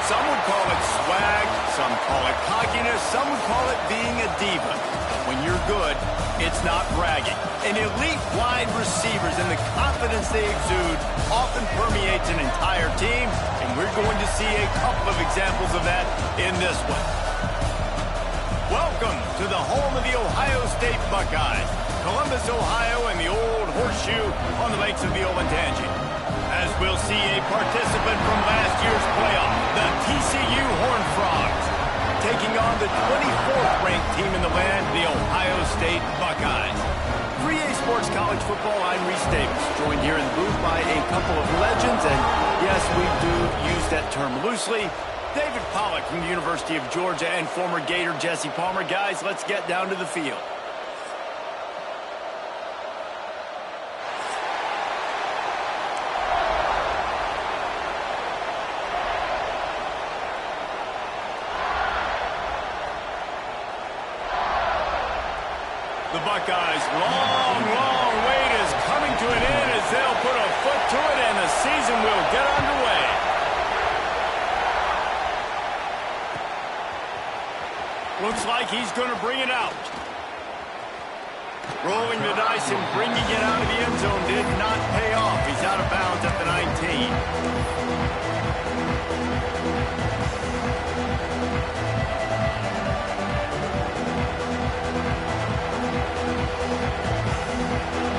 Some would call it swag, some call it cockiness, some would call it being a diva. When you're good, it's not bragging. And elite wide receivers and the confidence they exude often permeates an entire team, and we're going to see a couple of examples of that in this one. Welcome to the home of the Ohio State Buckeyes, Columbus, Ohio, and the old horseshoe on the lakes of the Olentangy. As we'll see a participant from last year's playoff, the TCU Horned Frogs, taking on the 24th ranked team in the land, the Ohio State Buckeyes. 3A Sports College Football, I'm Reese Davis, joined here in the booth by a couple of legends, and yes, we do use that term loosely. David Pollack from the University of Georgia and former Gator Jesse Palmer. Guys, let's get down to the field. The Buckeyes' long wait is coming to an end as they'll put a foot to it and the season will get underway. Looks like he's going to bring it out. Rolling the dice and bringing it out of the end zone did not pay off. He's out of bounds at the 19.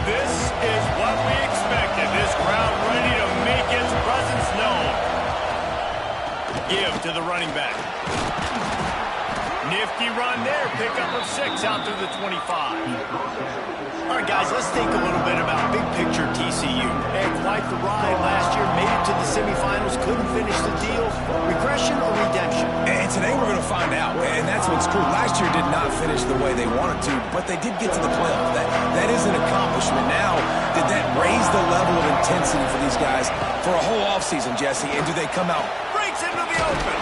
This is what we expected. This crowd ready to make its presence known. Give to the running back. Nifty run there. Pickup of 6 out to the 25. All right, guys, let's think a little bit about big picture TCU. They had quite the ride last year, made it to the semifinals, couldn't finish the deal. Regression or redemption? And today we're going to find out, and that's what's cool. Last year did not finish the way they wanted to, but they did get to the playoff. That is an accomplishment. Now, did that raise the level of intensity for these guys for a whole offseason, Jesse? And do they come out? Breaks into the open.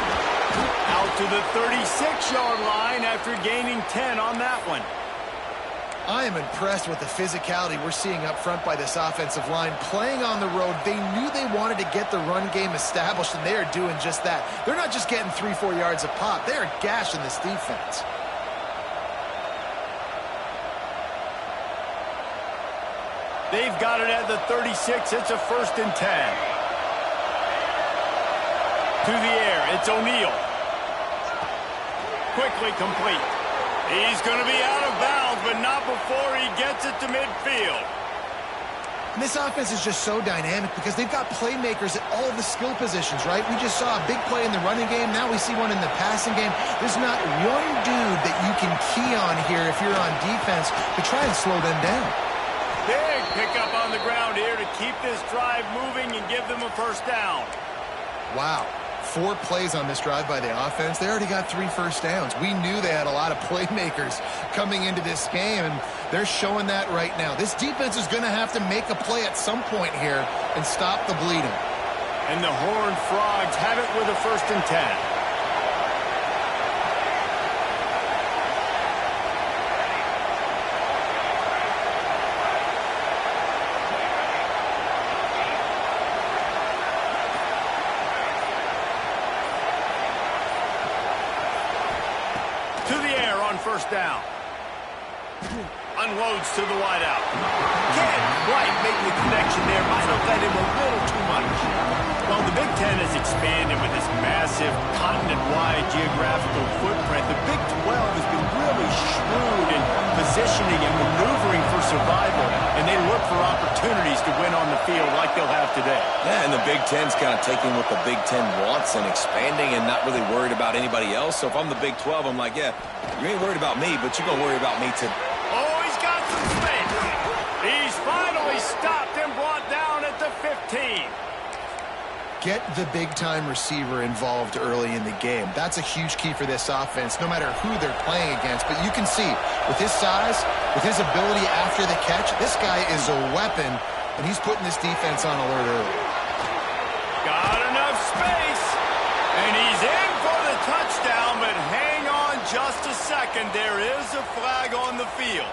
Out to the 36-yard line after gaining 10 on that one. I am impressed with the physicality we're seeing up front by this offensive line. Playing on the road, they knew they wanted to get the run game established, and they are doing just that. They're not just getting 3-4 yards a pop. They are gashing this defense. They've got it at the 36. It's a 1st and 10. To the air, it's O'Neal. Quickly complete. He's going to be out of bounds, but not before he gets it to midfield. And this offense is just so dynamic because they've got playmakers at all of the skill positions, right? We just saw a big play in the running game. Now we see one in the passing game. There's not one dude that you can key on here if you're on defense to try and slow them down. Big pickup on the ground here to keep this drive moving and give them a 1st down. Wow. 4 plays on this drive by the offense. They already got 3 first downs. We knew they had a lot of playmakers coming into this game, and they're showing that right now. This defense is going to have to make a play at some point here and stop the bleeding. And the Horned Frogs have it with a 1st and 10. To the air on 1st down. Unloads to the wideout. Can't quite make the connection there. Might have led him a little too much. Well, the Big Ten has expanded with this massive continent-wide geographical footprint. The Big 12 has been really shrewd in positioning and maneuvering for survival, and they look for opportunities to win on the field like they'll have today. Yeah, and the Big Ten's kind of taking what the Big Ten wants and expanding and not really worried about anybody else. So if I'm the Big 12, I'm like, yeah, you ain't worried about me, but you're going to worry about me too. Oh, he's got some space. He's finally stopped and brought down at the 15. Get the big-time receiver involved early in the game. That's a huge key for this offense, no matter who they're playing against. But you can see, with his size, with his ability after the catch, this guy is a weapon, and he's putting this defense on alert early. Got enough space, and he's in for the touchdown, but hang on just a second. There is a flag on the field.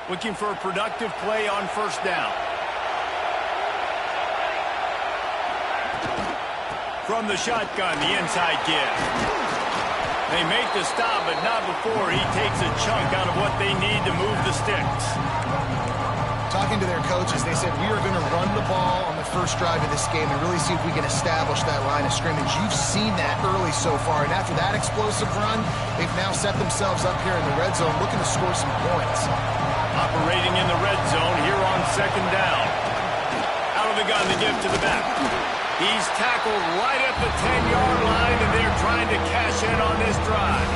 Looking for a productive play on first down. From the shotgun, the inside give. They make the stop, but not before he takes a chunk out of what they need to move the sticks. Talking to their coaches, they said, we are going to run the ball on the first drive of this game and really see if we can establish that line of scrimmage. You've seen that early so far, and after that explosive run, they've now set themselves up here in the red zone looking to score some points. Operating in the red zone here on second down. Out of the gun, the give to the back. He's tackled right at the 10-yard line, and they're trying to cash in on this drive.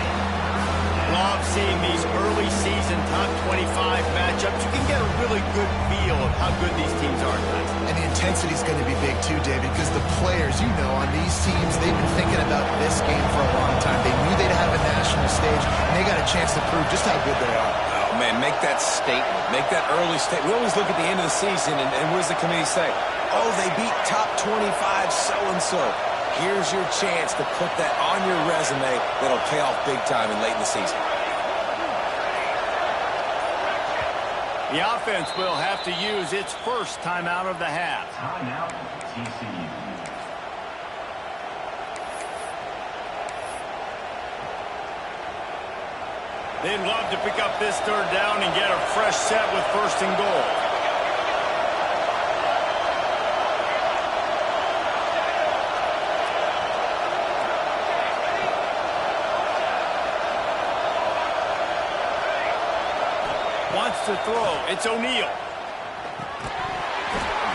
Love seeing these early season top 25 matchups. You can get a really good feel of how good these teams are, guys. And the intensity is going to be big too, David, because the players, you know, on these teams, they've been thinking about this game for a long time. They knew they'd have a national stage, and they got a chance to prove just how good they are. Oh, man, make that statement. Make that early statement. We always look at the end of the season, and what does the committee say? Oh, they beat top 25 so-and-so. Here's your chance to put that on your resume that'll pay off big time and late in the season. The offense will have to use its first timeout of the half. Timeout, TCU. They'd love to pick up this third down and get a fresh set with first and goal. Wants to throw. It's O'Neal.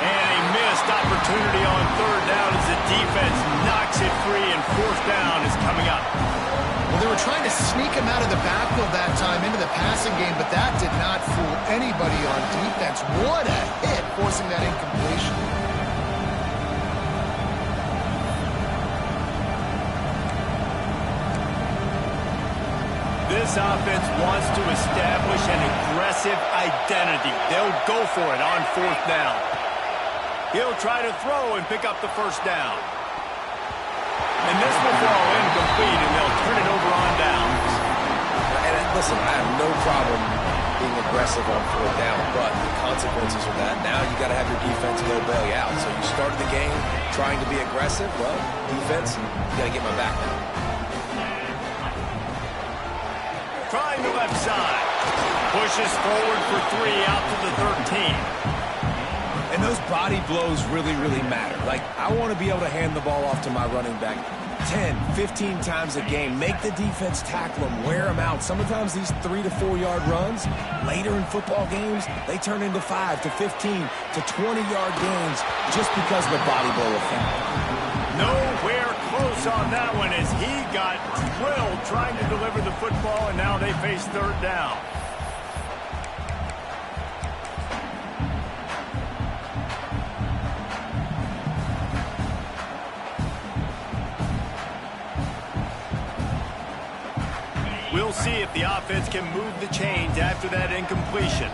And a missed opportunity on third down as the defense knocks it free, and fourth down is coming up. Well, they were trying to sneak him out of the backfield that time into the passing game, but that did not fool anybody on defense. What a hit, forcing that incompletion. This offense wants to establish an aggressive identity. They'll go for it on fourth down. He'll try to throw and pick up the first down. And this will fall incomplete, and they'll turn it over on downs. And listen, I have no problem being aggressive on fourth down, but the consequences of that, now you got to have your defense go bail you out. So you started the game trying to be aggressive. Well, defense, you got to get my back now. Trying the left side. Pushes forward for 3 out to the 13. And those body blows really, really matter. Like, I want to be able to hand the ball off to my running back 10, 15 times a game. Make the defense tackle them, wear them out. Sometimes these 3 to 4 yard runs, later in football games, they turn into 5 to 15 to 20 yard gains just because of the body blow effect. Nowhere close on that one as he got drilled trying to deliver the football, and now they face third down. We'll see if the offense can move the chains after that incompletion.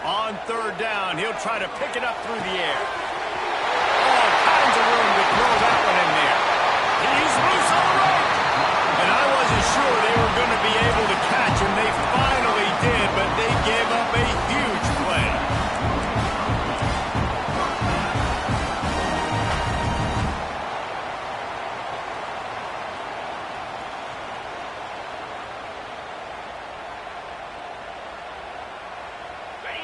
On third down, he'll try to pick it up through the air. All kinds of room to throw that one in there. He's loose on the right. And I wasn't sure they were going to be able to catch him. They finally did, but they gave up a huge play.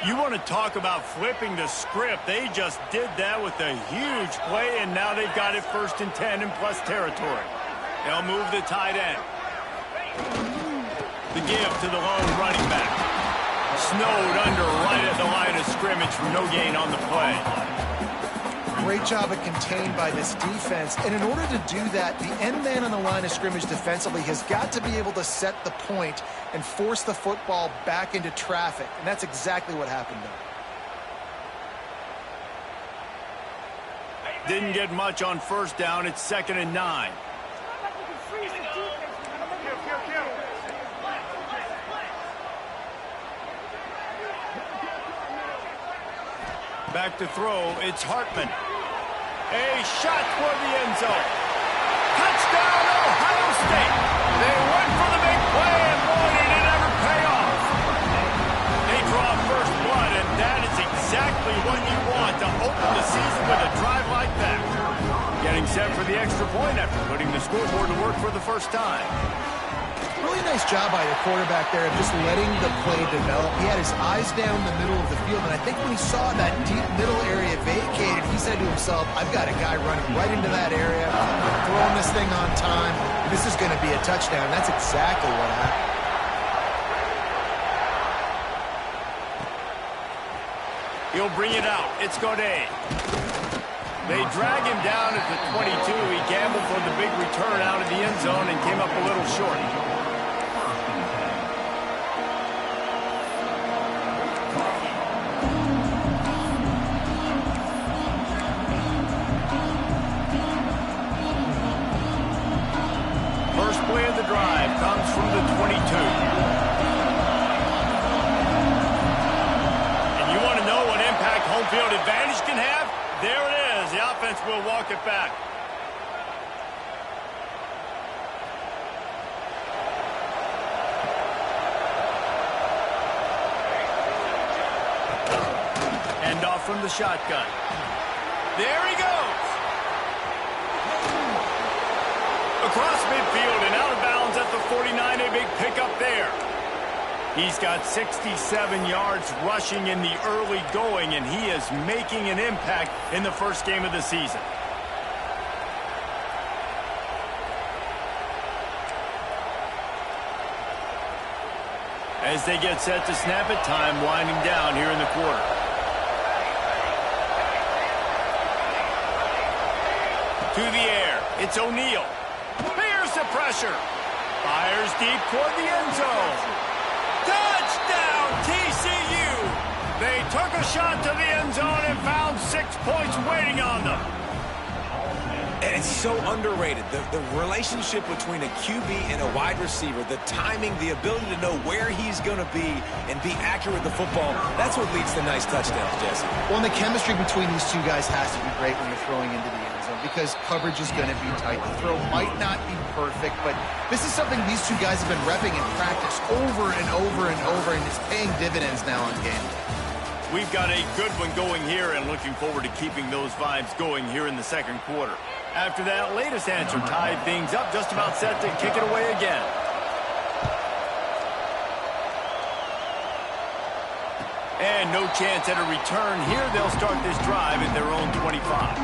You want to talk about flipping the script. They just did that with a huge play, and now they've got it first and 10 in plus territory. They'll move the tight end. The give to the lone running back. Snowed under right at the line of scrimmage for no gain on the play. Great job of contained by this defense. And in order to do that, the end man on the line of scrimmage defensively has got to be able to set the point and force the football back into traffic. And that's exactly what happened there. Didn't get much on first down. It's 2nd and 9. Back to throw. It's Hartman. A shot toward the end zone. Touchdown, Ohio State. They went for the big play, and boy, did it ever pay getting set for the extra point after putting the scoreboard to work for the first time. Really nice job by the quarterback there of just letting the play develop. He had his eyes down the middle of the field, and I think when he saw that deep middle area vacated, he said to himself, I've got a guy running right into that area. I'm throwing this thing on time. This is going to be a touchdown. That's exactly what happened. He'll bring it out. It's Godet. They drag him down at the 22. He gambled for the big return out of the end zone and came up a little short. First play of the drive comes from the 22. And you want to know what impact home field advantage can have? There it is. The offense will walk it back. Hand off from the shotgun. There he goes. Across midfield and out of bounds at the 49. A big pickup there. He's got 67 yards rushing in the early going, and he is making an impact in the first game of the season. As they get set to snap it, time winding down here in the quarter. To the air, it's O'Neal. Here's the pressure. Fires deep toward the end zone. Touchdown, TCU! They took a shot to the end zone and found 6 points waiting on them. And it's so underrated. The relationship between a QB and a wide receiver, the timing, the ability to know where he's going to be and be accurate with the football, that's what leads to nice touchdowns, Jesse. Well, and the chemistry between these two guys has to be great when you're throwing into the end zone because coverage is going to be tight. The throw might not be perfect, but this is something these two guys have been repping in practice over and over and over, and it's paying dividends now on game. We've got a good one going here and looking forward to keeping those vibes going here in the second quarter. After that latest answer tied things up, just about set to kick it away again. And no chance at a return here. They'll start this drive at their own 25.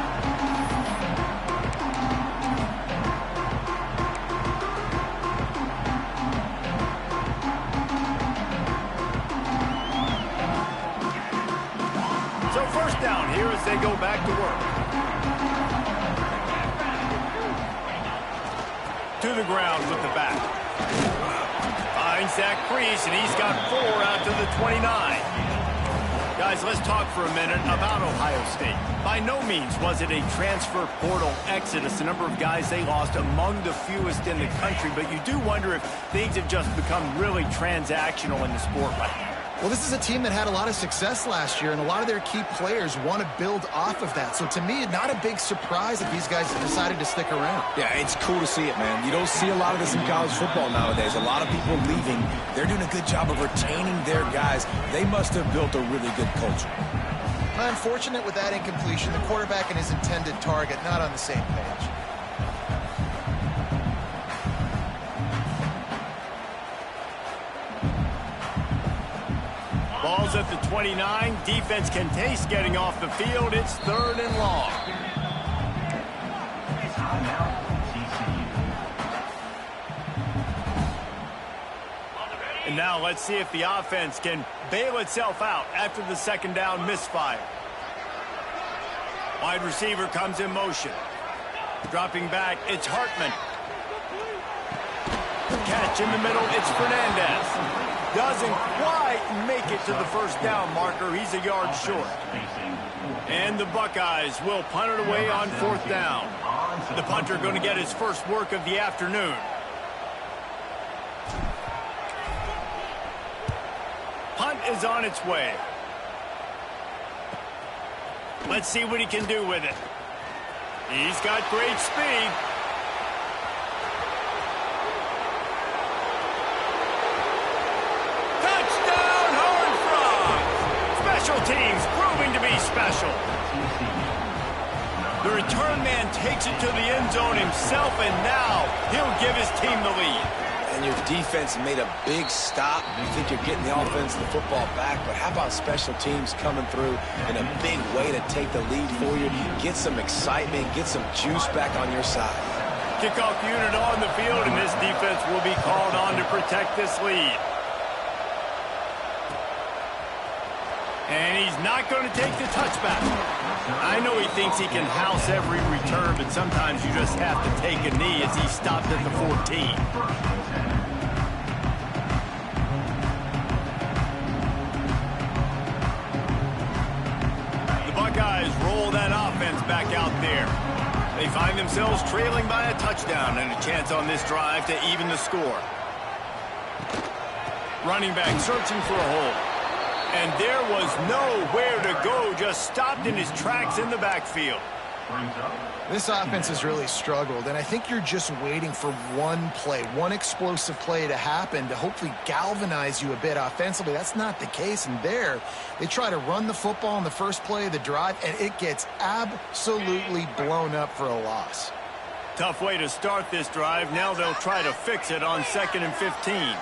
So first down here as they go back to work. To the ground with the back. Finds that crease, and he's got 4 out to the 29. Guys, let's talk for a minute about Ohio State. By no means was it a transfer portal exodus. The number of guys they lost among the fewest in the country, but you do wonder if things have just become really transactional in the sport right now. Well, this is a team that had a lot of success last year, and a lot of their key players want to build off of that. So to me, not a big surprise that these guys decided to stick around. Yeah, it's cool to see it, man. You don't see a lot of this in college football nowadays. A lot of people leaving. They're doing a good job of retaining their guys. They must have built a really good culture. Unfortunate with that incompletion, the quarterback and his intended target not on the same page. Ball's at the 29. Defense can taste getting off the field. It's 3rd and long. And now let's see if the offense can bail itself out after the second down misfire. Wide receiver comes in motion. Dropping back, it's Hartman. Catch in the middle, it's Fernandez. Doesn't quite make it to the first down marker. He's a yard short. And the Buckeyes will punt it away on 4th down. The punter going to get his first work of the afternoon. Punt is on its way. Let's see what he can do with it. He's got great speed. Special teams proving to be special. The return man takes it to the end zone himself, and now he'll give his team the lead. And your defense made a big stop. You think you're getting the offense the football back, but how about special teams coming through in a big way to take the lead for you, get some excitement, get some juice back on your side. Kickoff unit on the field, and this defense will be called on to protect this lead. And he's not going to take the touchback. I know he thinks he can house every return, but sometimes you just have to take a knee as he stopped at the 14. Buckeyes roll that offense back out there. They find themselves trailing by a touchdown and a chance on this drive to even the score. Running back searching for a hole. And there was nowhere to go, just stopped in his tracks in the backfield. This offense has really struggled, and I think you're just waiting for one play, one explosive play to happen to hopefully galvanize you a bit offensively. That's not the case, and there they try to run the football in the first play of the drive, and it gets absolutely blown up for a loss. Tough way to start this drive. Now they'll try to fix it on 2nd and 15.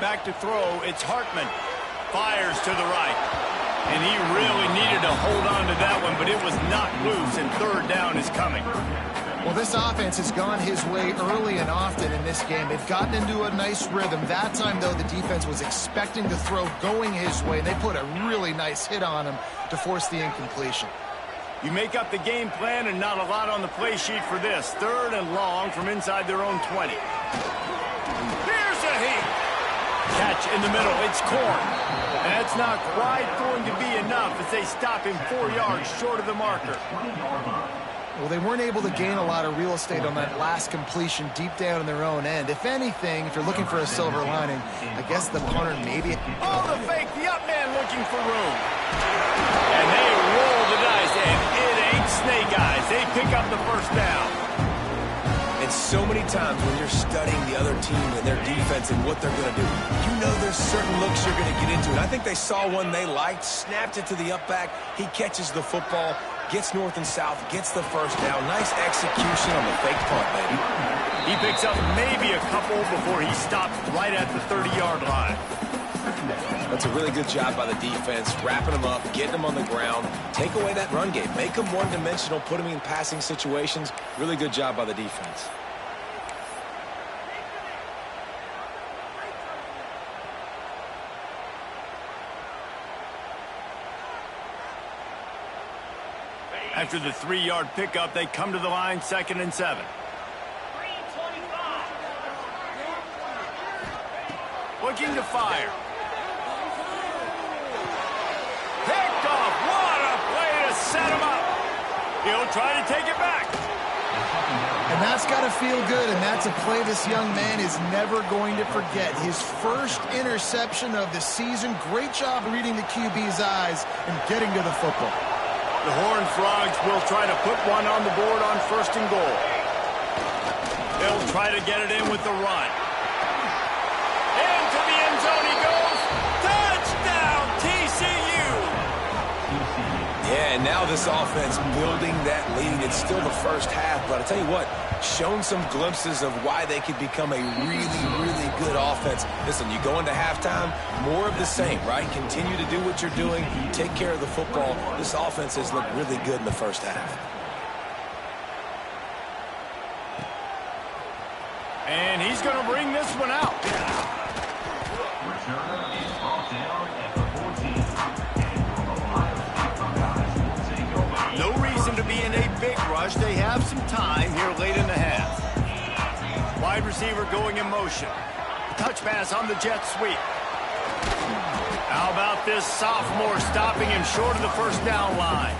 Back to throw, it's Hartman. Fires to the right. And he really needed to hold on to that one, but it was not loose, and 3rd down is coming. Well, this offense has gone his way early and often in this game. They've gotten into a nice rhythm. That time, though, the defense was expecting the throw going his way, and they put a really nice hit on him to force the incompletion. You make up the game plan and not a lot on the play sheet for this. 3rd and long from inside their own 20. Here's a heat. Catch in the middle. It's Corn. That's not quite going to be enough as they stop him 4 yards short of the marker. Well, they weren't able to gain a lot of real estate on that last completion deep down in their own end. If anything, if you're looking for a silver lining, I guess the punter maybe... Oh, the fake, the up man looking for room. And they roll the dice, and it ain't snake eyes. They pick up the 1st down. And so many times when you're studying the other team and their defense and what they're going to do, you know there's certain looks you're going to get into. And I think they saw one they liked, snapped it to the up back. He catches the football, gets north and south, gets the 1st down. Nice execution on the fake punt, baby. He picks up maybe a couple before he stops right at the 30-yard line. That's a really good job by the defense, wrapping them up, getting them on the ground, take away that run game, make them one-dimensional, put them in passing situations. Really good job by the defense. After the 3-yard pickup, they come to the line 2nd and 7. Looking to fire. Picked off. What a play to set him up. He'll try to take it back. And that's got to feel good, and that's a play this young man is never going to forget. His first interception of the season. Great job reading the QB's eyes and getting to the football. The Horned Frogs will try to put one on the board on 1st and goal. They'll try to get it in with the run. Into the end zone he goes. Touchdown, TCU! Yeah, and now this offense building that lead. It's still the 1st half, but I'll tell you what, shown some glimpses of why they could become a really, really good offense. Listen, you go into halftime, more of the same, right? Continue to do what you're doing, take care of the football. This offense has looked really good in the 1st half. And he's going to bring this one out. Return is brought down at the 14. No reason to be in a big rush. They have some time here late in the half. Wide receiver going in motion. Touch pass on the jet sweep. How about this sophomore stopping him short of the 1st down line?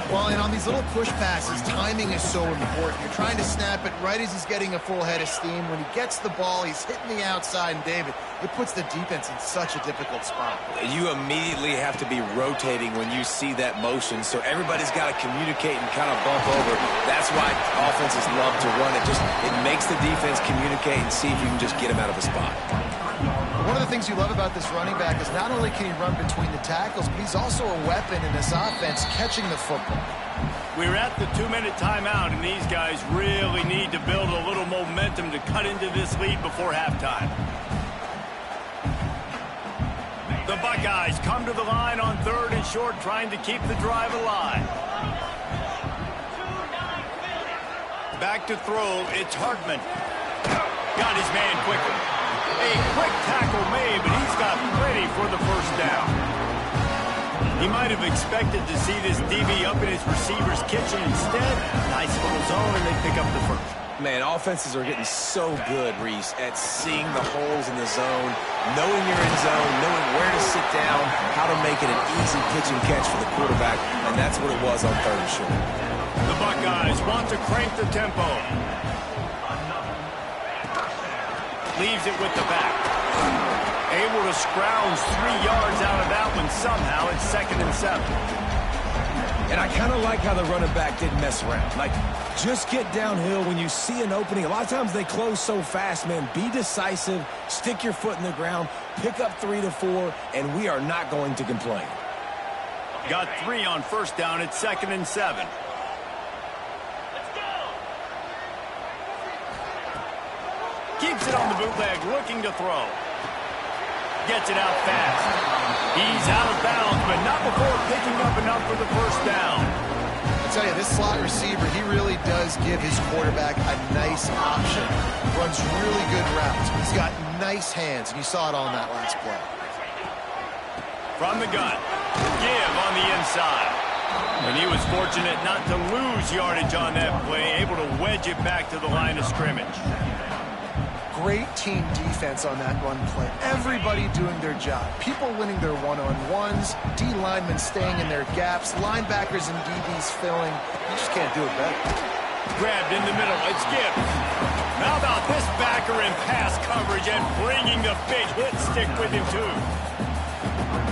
Well, and on these little push passes, timing is so important. You're trying to snap it right as he's getting a full head of steam. When he gets the ball, he's hitting the outside, and David, it puts the defense in such a difficult spot. You immediately have to be rotating when you see that motion, so everybody's got to communicate and kind of bump over. That's why offenses love to run it. It makes the defense communicate and see if you can just get him out of a spot. One of the things you love about this running back is not only can he run between the tackles, but he's also a weapon in this offense catching the football. We're at the 2-minute timeout, and these guys really need to build a little momentum to cut into this lead before halftime. The Buckeyes come to the line on 3rd and short, trying to keep the drive alive. Back to throw, it's Hartman. Got his man quicker. A quick tackle made, but he's got plenty for the first down. He might have expected to see this DB up in his receiver's kitchen. Instead, nice little zone, and they pick up the first. Man, offenses are getting so good, Reese, at seeing the holes in the zone, knowing you're in zone, knowing where to sit down, how to make it an easy pitch and catch for the quarterback, and that's what it was on 3rd and short. The Buckeyes want to crank the tempo. Leaves it with the back. Able to scrounge 3 yards out of that one somehow. It's 2nd and 7. And I kind of like how the running back didn't mess around. Like, just get downhill when you see an opening. A lot of times they close so fast, man. Be decisive, stick your foot in the ground, pick up 3 to 4, and we are not going to complain. Got 3 on 1st down. It's 2nd and 7. Keeps it on the bootleg, looking to throw. Gets it out fast. He's out of bounds, but not before picking up enough for the first down. I tell you, this slot receiver, he really does give his quarterback a nice option. Runs really good routes. He's got nice hands, and you saw it on that last play. From the gun, give on the inside. And he was fortunate not to lose yardage on that play, able to wedge it back to the line of scrimmage. Great team defense on that run play. Everybody doing their job. People winning their one-on-ones, D linemen staying in their gaps, linebackers and DBs filling. You just can't do it better. Grabbed in the middle. It's Gibbs. How about this backer in pass coverage and bringing the big hit stick with him, too?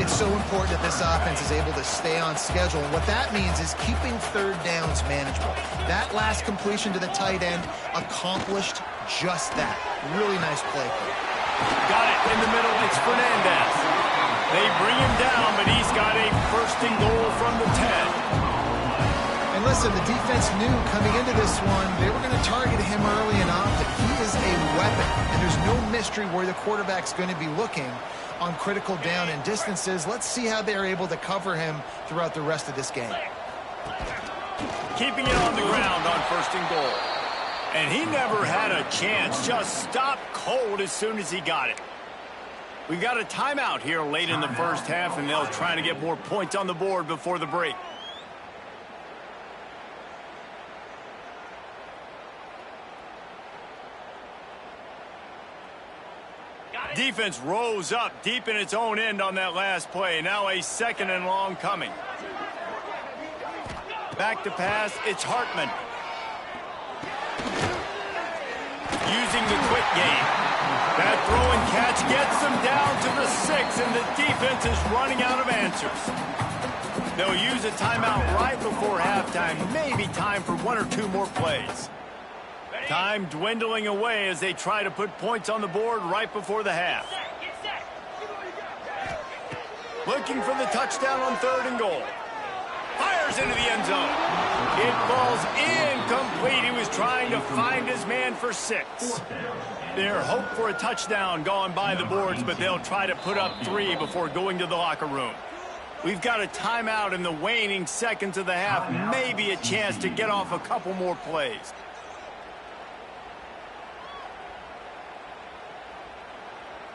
It's so important that this offense is able to stay on schedule. And what that means is keeping 3rd downs manageable. That last completion to the tight end accomplished just that. Really nice play. Got it in the middle. It's Fernandez. They bring him down, but he's got a 1st and goal from the 10. And listen, the defense knew coming into this one, they were going to target him early and often. He is a weapon, and there's no mystery where the quarterback's going to be looking on critical down and distances. Let's see how they're able to cover him throughout the rest of this game. Keeping it on the ground on 1st and goal. And he never had a chance. Just stopped cold as soon as he got it. We've got a timeout here late in the first half, and they'll try to get more points on the board before the break. Defense rose up deep in its own end on that last play. Now a 2nd and long coming. Back to pass, it's Hartman. Using the quick game. That throw and catch gets them down to the 6, and the defense is running out of answers. They'll use a timeout right before halftime. Maybe time for 1 or 2 more plays. Time dwindling away as they try to put points on the board right before the half. Looking for the touchdown on 3rd and goal. Fires into the end zone. It falls incomplete. He was trying to find his man for 6. Their hope for a touchdown gone by the boards, but they'll try to put up 3 before going to the locker room. We've got a timeout in the waning seconds of the half. Maybe a chance to get off a couple more plays.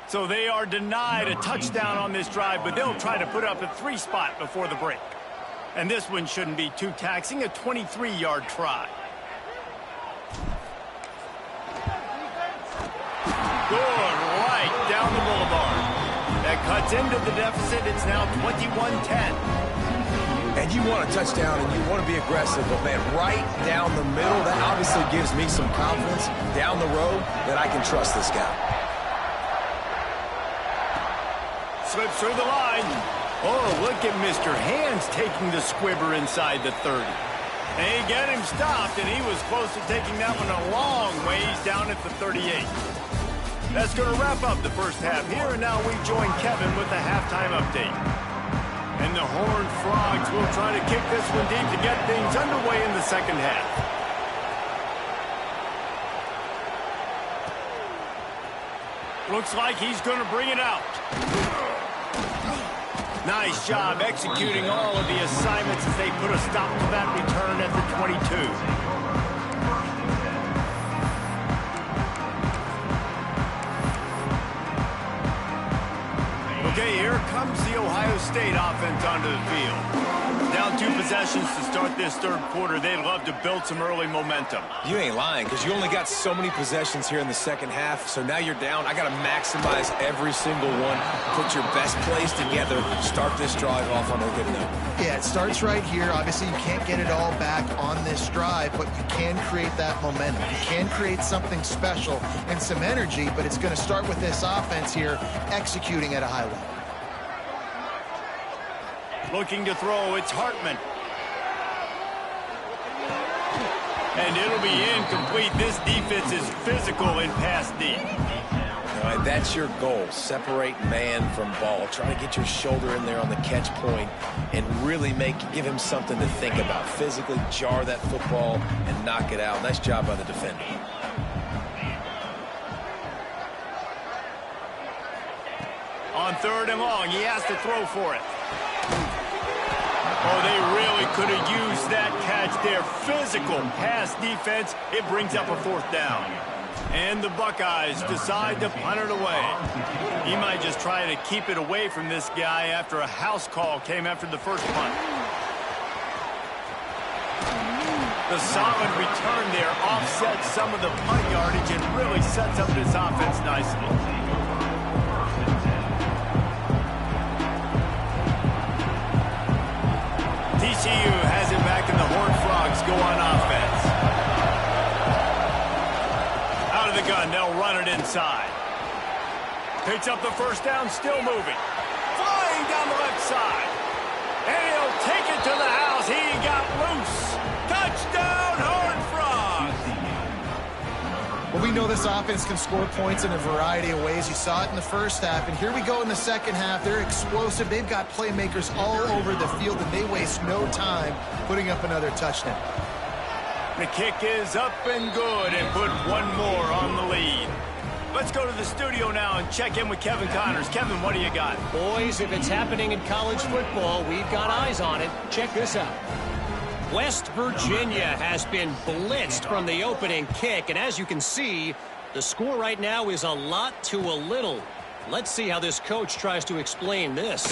So they are denied a touchdown on this drive, but they'll try to put up a 3 spot before the break. And this one shouldn't be too taxing, a 23-yard try. Good right down the boulevard. That cuts into the deficit. It's now 21-10. And you want a touchdown and you want to be aggressive, but man, right down the middle, that obviously gives me some confidence down the road that I can trust this guy. Slips through the line. Oh, look at Mr. Hands taking the squibber inside the 30. They get him stopped, and he was close to taking that one a long ways down at the 38. That's going to wrap up the first half here, and now we join Kevin with the halftime update. And the Horned Frogs will try to kick this one deep to get things underway in the second half. Looks like he's going to bring it out. Nice job executing all of the assignments as they put a stop to that return at the 22. Okay, here comes the Ohio State offense onto the field. Down 2 possessions to start this third quarter. They'd love to build some early momentum. You ain't lying, because you only got so many possessions here in the second half, so now you're down. I got to maximize every single one. Put your best plays together. Start this drive off on a good note. Yeah, it starts right here. Obviously, you can't get it all back on this drive, but you can create that momentum. You can create something special and some energy, but it's going to start with this offense here executing at a high level. Looking to throw, it's Hartman. And it'll be incomplete. This defense is physical in pass deep. All right, that's your goal. Separate man from ball. Try to get your shoulder in there on the catch point and really give him something to think about. Physically jar that football and knock it out. Nice job by the defender. On 3rd and long, he has to throw for it. Oh, they really could have used that catch there. Physical pass defense. It brings up a 4th down. And the Buckeyes decide to punt it away. He might just try to keep it away from this guy after a house call came after the first punt. The solid return there offsets some of the punt yardage and really sets up this offense nicely. TCU has it back and the Horned Frogs go on offense. Out of the gun, they'll run it inside. Picks up the first down, still moving. Flying down the left side. And he'll take it to the house. He got loose. Touchdown, Horned Frogs! Well, we know this offense can score points in a variety of ways. You saw it in the first half, and here we go in the second half. They're explosive. They've got playmakers all over the field, and they waste no time putting up another touchdown. The kick is up and good and put one more on the lead. Let's go to the studio now and check in with Kevin Connors. Kevin, what do you got? Boys, if it's happening in college football, we've got eyes on it. Check this out. West Virginia has been blitzed from the opening kick, and as you can see, the score right now is a lot to a little. Let's see how this coach tries to explain this.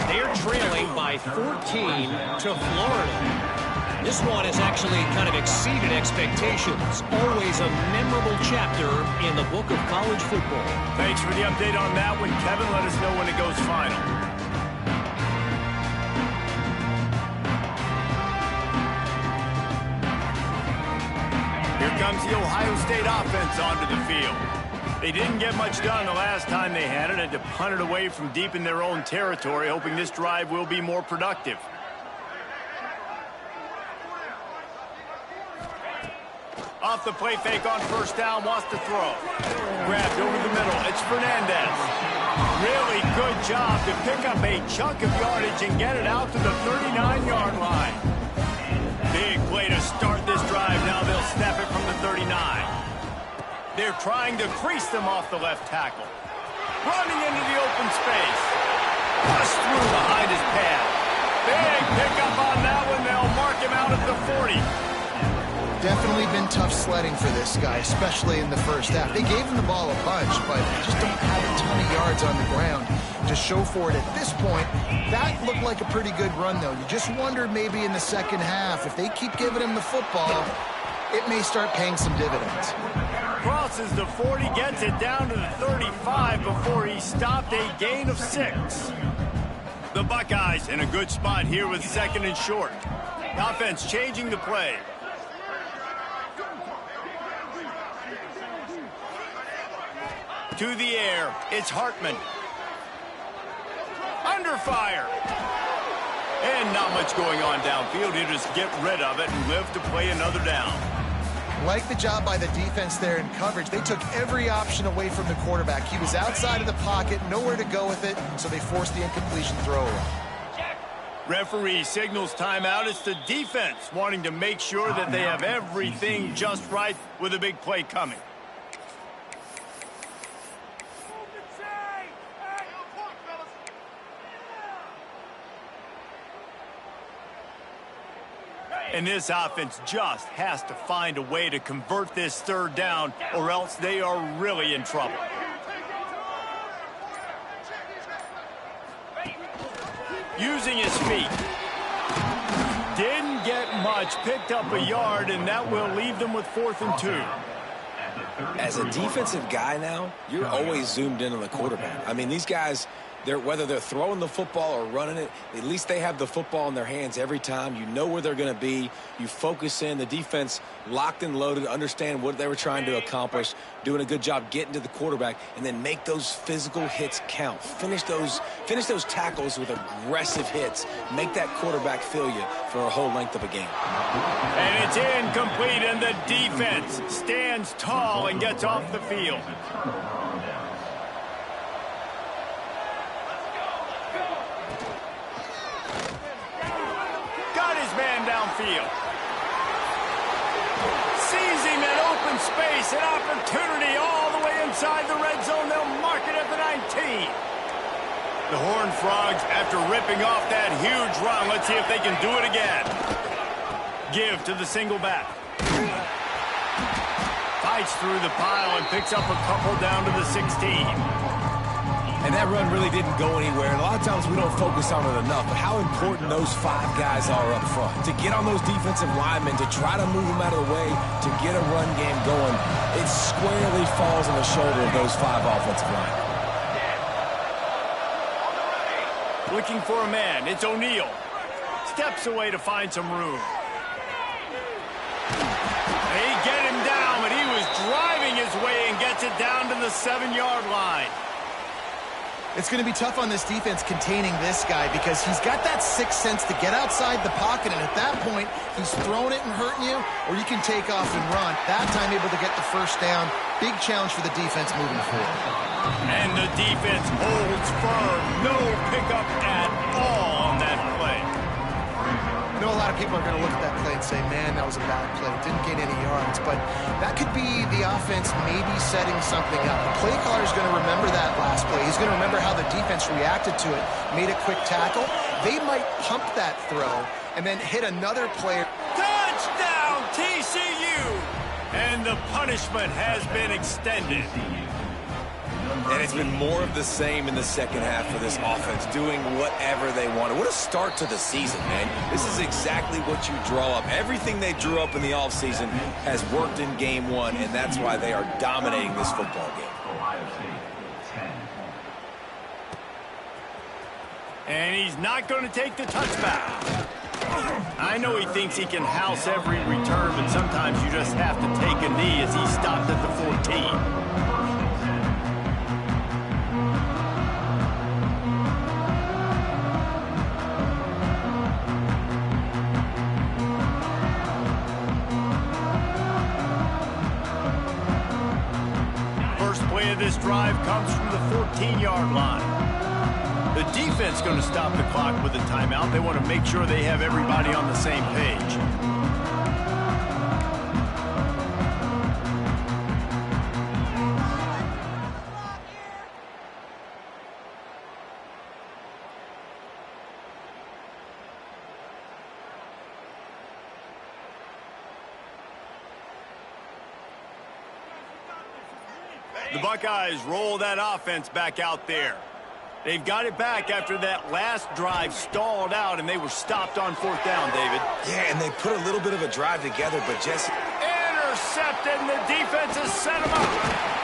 They're trailing by 14 to Florida. This one has actually kind of exceeded expectations. Always a memorable chapter in the book of college football. Thanks for the update on that one, Kevin. Let us know when it goes final. Here comes the Ohio State offense onto the field. They didn't get much done the last time they had it. Had to punt it away from deep in their own territory, hoping this drive will be more productive. Off the play fake on first down, wants to throw. Grabbed over the middle. It's Fernandez. Really good job to pick up a chunk of yardage and get it out to the 39-yard line. Big play to start this drive. Now they'll snap it from the 39. They're trying to crease them off the left tackle. Running into the open space. Pushed through behind his pad. Big pickup on that one. They'll mark him out at the 40. Definitely been tough sledding for this guy, especially in the first half. They gave him the ball a bunch, but they just don't have a ton of yards on the ground to show for it at this point. That looked like a pretty good run, though. You just wondered maybe in the second half, if they keep giving him the football, it may start paying some dividends. Crosses the 40, gets it down to the 35 before he stopped, a gain of 6. The Buckeyes in a good spot here with 2nd and short. Offense changing the play. To the air, it's Hartman. Under fire. And not much going on downfield. He'll just get rid of it and live to play another down. Like the job by the defense there in coverage. They took every option away from the quarterback. He was outside of the pocket, nowhere to go with it, so they forced the incompletion throw away. Referee signals timeout. It's the defense wanting to make sure that they have everything just right with a big play coming. And this offense just has to find a way to convert this third down, or else they are really in trouble. Using his feet. Didn't get much, picked up a yard, and that will leave them with 4th and 2. As a defensive guy now, you're always zoomed in on the quarterback. I mean, these guys, whether they're throwing the football or running it, at least they have the football in their hands every time. You know where they're going to be. You focus in. The defense locked and loaded, understand what they were trying to accomplish, doing a good job getting to the quarterback, and then make those physical hits count. Finish those tackles with aggressive hits. Make that quarterback feel you for a whole length of a game. And it's incomplete, and the defense stands tall and gets off the field. Downfield. Seizing that open space, an opportunity all the way inside the red zone. They'll mark it at the 19. The Horned Frogs, after ripping off that huge run, let's see if they can do it again. Give to the single back. Fights through the pile and picks up a couple down to the 16. And that run really didn't go anywhere. And a lot of times we don't focus on it enough, but how important those 5 guys are up front. To get on those defensive linemen, to try to move them out of the way, to get a run game going, it squarely falls on the shoulder of those 5 offensive linemen. Looking for a man, it's O'Neal. Steps away to find some room. They get him down, but he was driving his way and gets it down to the 7-yard line. It's going to be tough on this defense containing this guy because he's got that sixth sense to get outside the pocket, and at that point, he's throwing it and hurting you, or you can take off and run. That time, able to get the first down. Big challenge for the defense moving forward. And the defense holds firm. No pickup at all on that play. I know a lot of people are going to look at that play and say, man, that was a bad play. Didn't gain any yards. But that could be the offense maybe setting something up. The play caller is going to remember that last play. He's going to remember how the defense reacted to it, made a quick tackle. They might pump that throw and then hit another player. Touchdown, TCU! And the punishment has been extended. And it's been more of the same in the second half for this offense, doing whatever they wanted. What a start to the season, man. This is exactly what you draw up. Everything they drew up in the offseason has worked in game 1, and that's why they are dominating this football game. And he's not going to take the touchback. I know he thinks he can house every return, but sometimes you just have to take a knee as he stopped at the 14. This drive comes from the 14-yard line. The defense going to stop the clock with a timeout. They want to make sure they have everybody on the same page. The Buckeyes roll that offense back out there. They've got it back after that last drive stalled out, and they were stopped on 4th down, David. Yeah, and they put a little bit of a drive together, but just... intercepted, and the defense has set them up.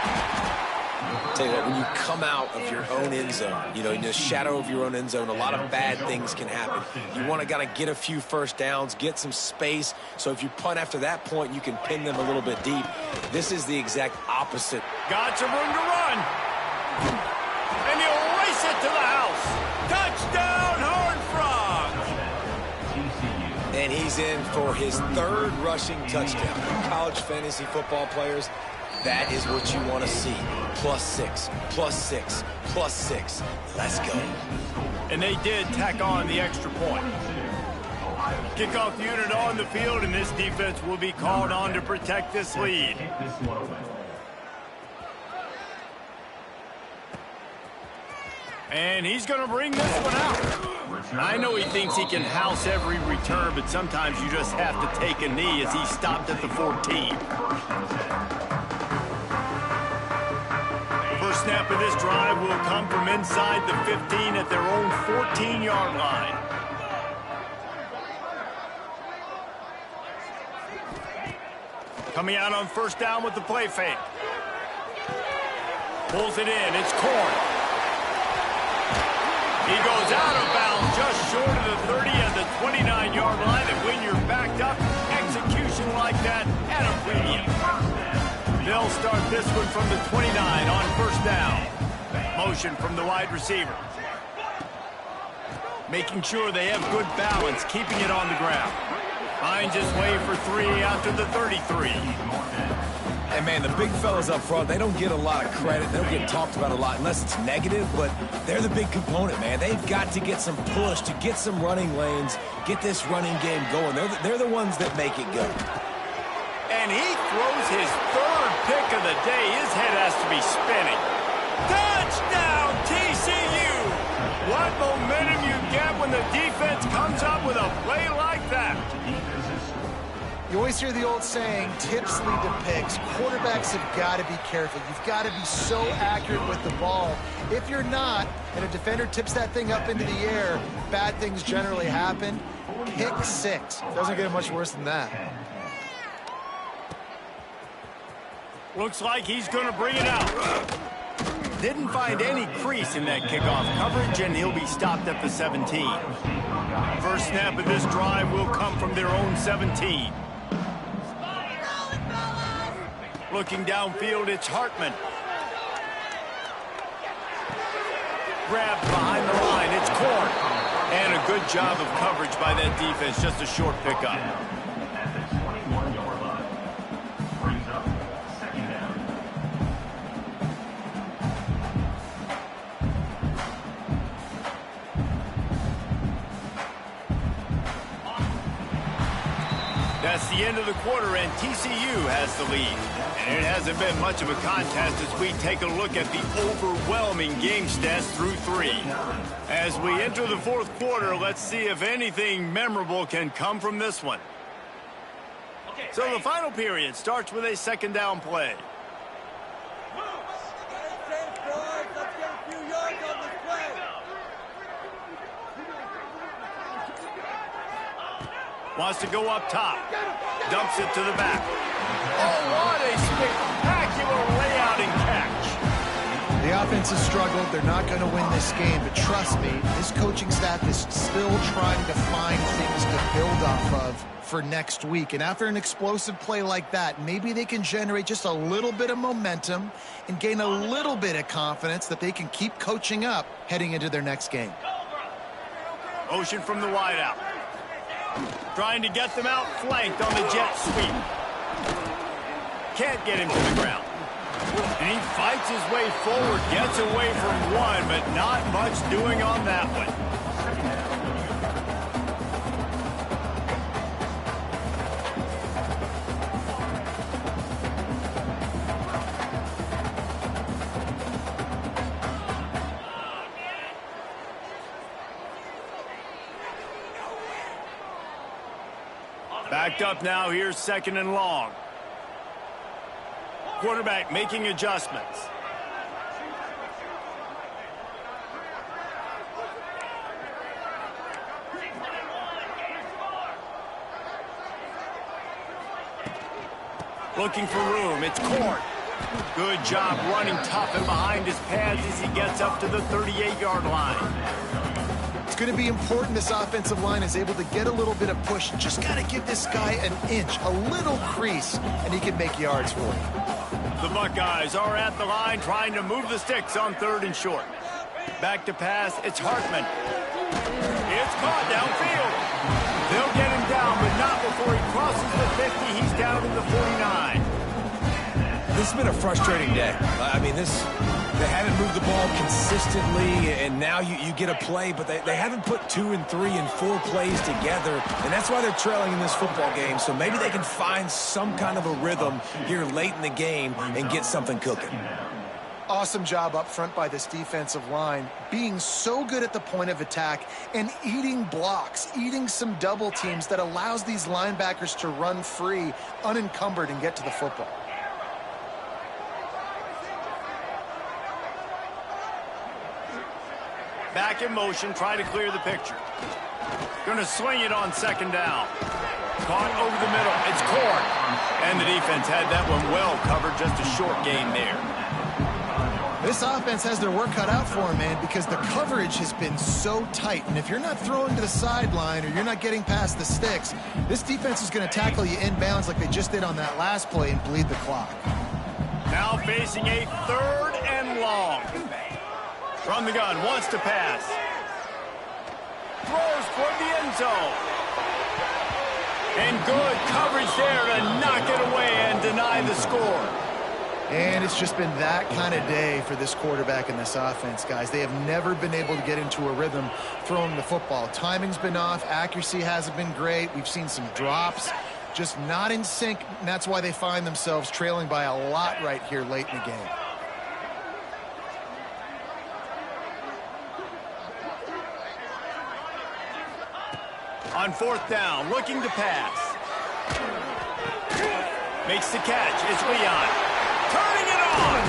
Tell you what, when you come out of your own end zone, you know, in the shadow of your own end zone, a lot of bad things can happen. You want to kind of get a few first downs, get some space, so if you punt after that point, you can pin them a little bit deep. This is the exact opposite. Got some room to run. And he'll race it to the house. Touchdown, Horned Frogs. And he He's in for his 3rd rushing touchdown. College fantasy football players, that is what you want to see. +6, +6, +6. Let's go. And they did tack on the extra point. Kickoff unit on the field, and this defense will be called on to protect this lead. And he's going to bring this one out. I know he thinks he can house every return, but sometimes you just have to take a knee as he stopped at the 14. First snap of this drive will come from inside the 15 at their own 14-yard line. Coming out on first down with the play fake. Pulls it in. It's Corn. He goes out of bounds just short of the 30 at the 29-yard line. And when you're backed up, execution like that at a premium. They'll start this one from the 29 on first down. Motion from the wide receiver. Making sure they have good balance, keeping it on the ground. Finds his way for 3 after the 33. And, man, the big fellas up front, they don't get a lot of credit. They don't get talked about a lot unless it's negative, but they're the big component, man. They've got to get some push, to get some running lanes, get this running game going. They're the ones that make it go. And he throws his 3rd pick of the day. His head has to be spinning. Touchdown, TCU! What momentum you get when the defense comes up with a play like that. You always hear the old saying, tips lead to picks. Quarterbacks have got to be careful. You've got to be so accurate with the ball. If you're not, and a defender tips that thing up into the air, bad things generally happen. Pick 6. Doesn't get much worse than that. Looks like he's going to bring it out. Didn't find any crease in that kickoff coverage, and he'll be stopped at the 17. First snap of this drive will come from their own 17. Looking downfield, it's Hartman. Grabbed behind the line, it's Corn. And a good job of coverage by that defense, just a short pickup. That's the end of the quarter, and TCU has the lead. And it hasn't been much of a contest as we take a look at the overwhelming game stats through 3. As we enter the 4th quarter, let's see if anything memorable can come from this one. So the final period starts with a 2nd down play. Wants to go up top. Dumps it to the back. Oh, what a spectacular layout and catch. The offense has struggled. They're not going to win this game. But trust me, this coaching staff is still trying to find things to build off of for next week. And after an explosive play like that, maybe they can generate just a little bit of momentum and gain a little bit of confidence that they can keep coaching up heading into their next game. Motion from the wideout. Trying to get them out flanked on the jet sweep. Can't get him to the ground. And he fights his way forward, gets away from one, but not much doing on that one. Backed up now, here's 2nd and long. Quarterback making adjustments. Looking for room, it's Corn. Good job running tough and behind his pads as he gets up to the 38-yard line. It's going to be important this offensive line is able to get a little bit of push. Just got to give this guy an inch, a little crease, and he can make yards for you. The Buckeyes are at the line trying to move the sticks on 3rd and short. Back to pass, it's Hartman. It's caught downfield. They'll get him down, but not before he crosses the 50. He's down to the 49. This has been a frustrating day. I mean, they haven't moved the ball consistently, and now you get a play, but they haven't put 2 and 3 and 4 plays together, and that's why they're trailing in this football game. So maybe they can find some kind of a rhythm here late in the game and get something cooking. Awesome job up front by this defensive line, being so good at the point of attack and eating blocks, eating some double teams that allows these linebackers to run free, unencumbered, and get to the football. Back in motion, try to clear the picture. Going to swing it on second down. Caught over the middle. It's Cord. And the defense had that one well covered, just a short gain there. This offense has their work cut out for them, man, because the coverage has been so tight. And if you're not throwing to the sideline or you're not getting past the sticks, this defense is going to tackle you inbounds like they just did on that last play and bleed the clock. Now facing a 3rd and long. From the gun, wants to pass. Throws toward the end zone. And good coverage there to knock it away and deny the score. And it's just been that kind of day for this quarterback and this offense, guys. They have never been able to get into a rhythm throwing the football. Timing's been off. Accuracy hasn't been great. We've seen some drops. Just not in sync, and that's why they find themselves trailing by a lot right here late in the game. On 4th down, looking to pass. Makes the catch. It's Leon. Turning it on.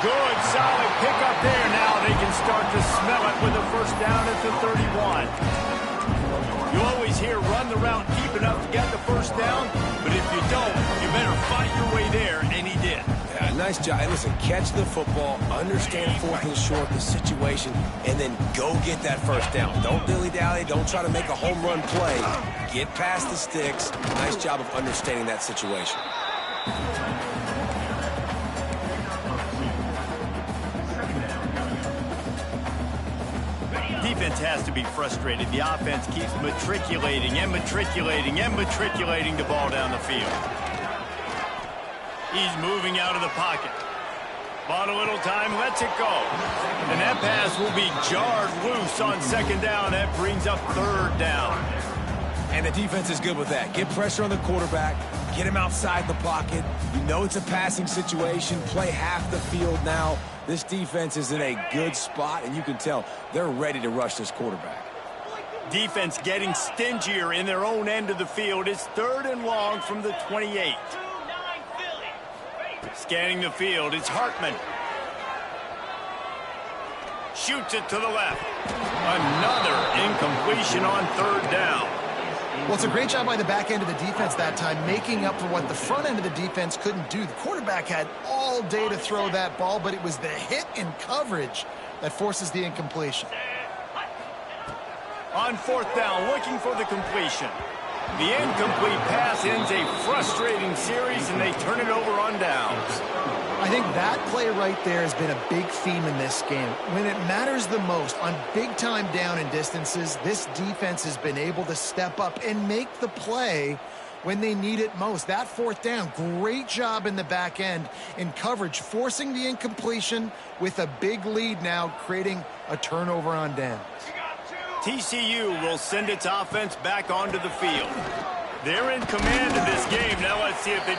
Good, solid pickup there. Now they can start to smell it with a 1st down at the 31. You always hear run the route deep enough to get the 1st down, but if you don't, you better fight your way there, and he did. Yeah, nice job. And listen, catch the football, understand 4th and short, the situation, and then go get that 1st down. Don't dilly-dally. Don't try to make a home run play. Get past the sticks. Nice job of understanding that situation. Defense has to be frustrated. The offense keeps matriculating and matriculating and matriculating the ball down the field. He's moving out of the pocket. Bought a little time, lets it go. And that pass will be jarred loose on 2nd down. That brings up 3rd down. And the defense is good with that. Get pressure on the quarterback. Get him outside the pocket. You know it's a passing situation. Play half the field now. This defense is in a good spot, and you can tell they're ready to rush this quarterback. Defense getting stingier in their own end of the field. It's 3rd and long from the 28. Scanning the field, it's Hartman. Shoots it to the left. Another incompletion on 3rd down. Well, it's a great job by the back end of the defense that time, making up for what the front end of the defense couldn't do. The quarterback had all day to throw that ball, but it was the hit and coverage that forces the incompletion. On 4th down, looking for the completion. The incomplete pass ends a frustrating series, and they turn it over on downs. I think that play right there has been a big theme in this game. When it matters the most, on big-time down and distances, this defense has been able to step up and make the play when they need it most. That 4th down, great job in the back end in coverage, forcing the incompletion with a big lead now, creating a turnover on downs. TCU will send its offense back onto the field. They're in command of this game. Now let's see if they